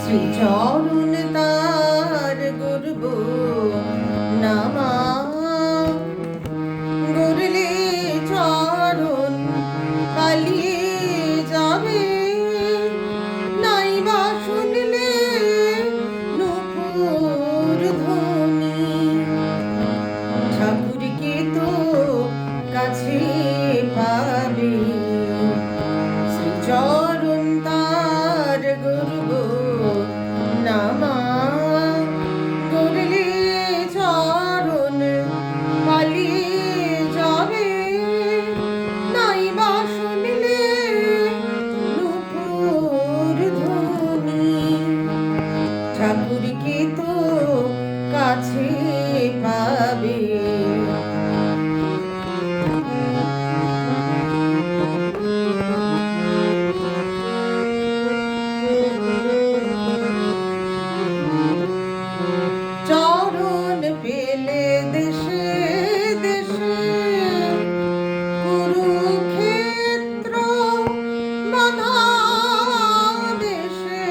শ্রীচরণ তার গর্ব নামা, গড়লে চরণ পালিয়ে যাবে, নাইবা শুনলে নূপুর ধ্বনি। ঠাকুরকে তো কাছে পাবে, শ্রীচরণ তার গর্ব নামা, গড়লে চরণ পালিয়ে যাবে, নাইবা শুনলে নূপুর ধ্বনি। ঠাকুরকে তো কাছে পাবে। চরণ পেলে দেশে দেশে কুরুক্ষেত্র বাধা দেশে,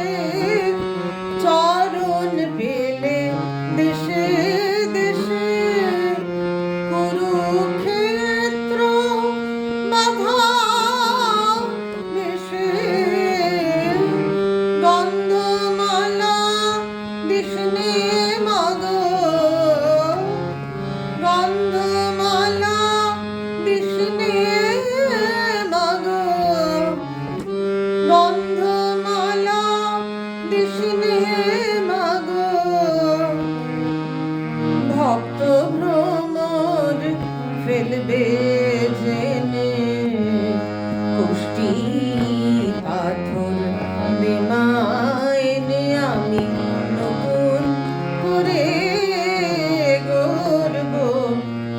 চরণ পেলে দেশে দেশে কুরুক্ষেত্র বাধা দেশে, গন্ধমালা দিশনে মাগো, গন্ধমালা দিশনে মাগো, গন্ধমালা দিশনে মাগো। ভক্ত ভ্রমর ফেলবে জেনে, কুষ্টি পাথর বেমাইনে আমি নতুন করে গড়ব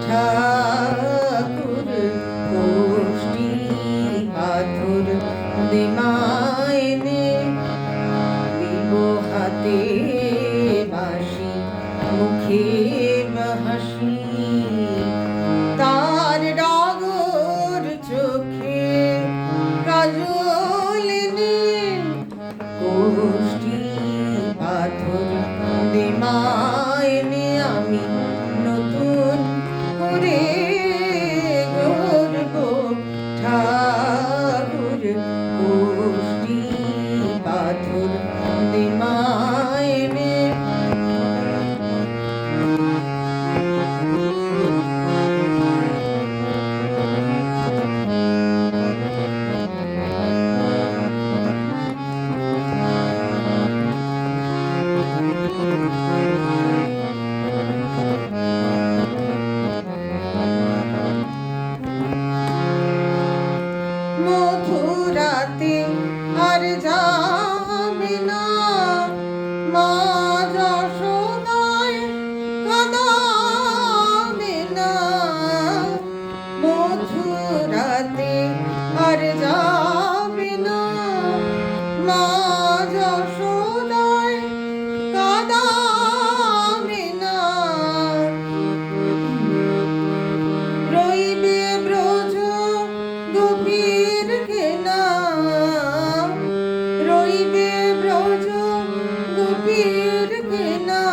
ঠাকুর। কুষ্টি পাথর বেমাইনে দিব হাতে বাঁশি, মুখে হাসি, তার ডাগর চোখে কাজল নে। কুষ্টি পাথর বেমাইনে আমি নতুন করে গড়ব ঠাকুর। কুষ্টি পাথর বেমাইনে মথুরাতে আর যাবে না, মা যশোদায় কাঁদাবে না। মথুরাতে আর যাবে না, মা যশোদায় কাঁদাবে না। রইবে ব্রজ গোপীর ঘেনা, রইবে ব্রজ গোপীর ঘেনা।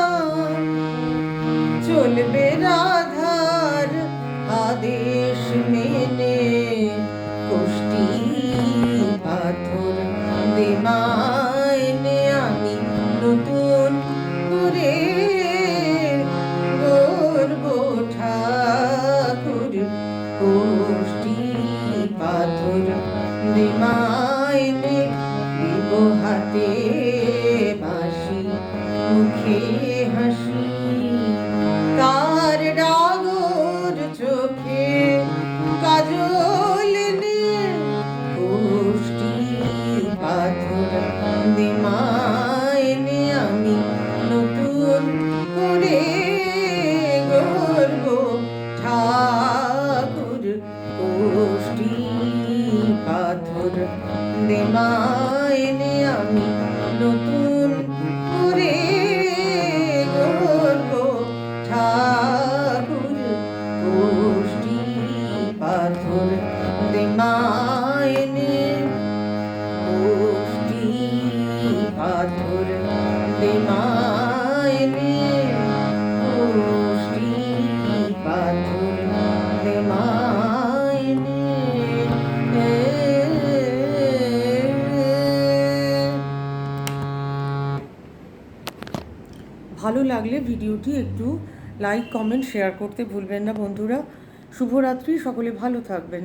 চলবে রাধার আদেশ মেনে, কুষ্টি পাথর বেমাইনে আমি নতুন করে গড়ব ঠাকুর। কুষ্টি পাথর বেমাইনে দিব হাতে বাঁশি, মুখে হাসি, তার ডাগর চোখে কাজল নে। কুষ্টি পাথর বেমাইনে আমি নতুন করে গড়ব ঠাকুর। কুষ্টি পাথর বেমাইনে আমি নতুন করে গড়ব ঠাকুর। কুষ্টি পাথর বেমাইনে দে মায় রে কোষ্ঠী পাথর দে মায় রে। ভালো লাগলে ভিডিওটি একটু লাইক কমেন্ট শেয়ার করতে ভুলবেন না বন্ধুরা। শুভরাত্রি, সকলে ভালো থাকবেন।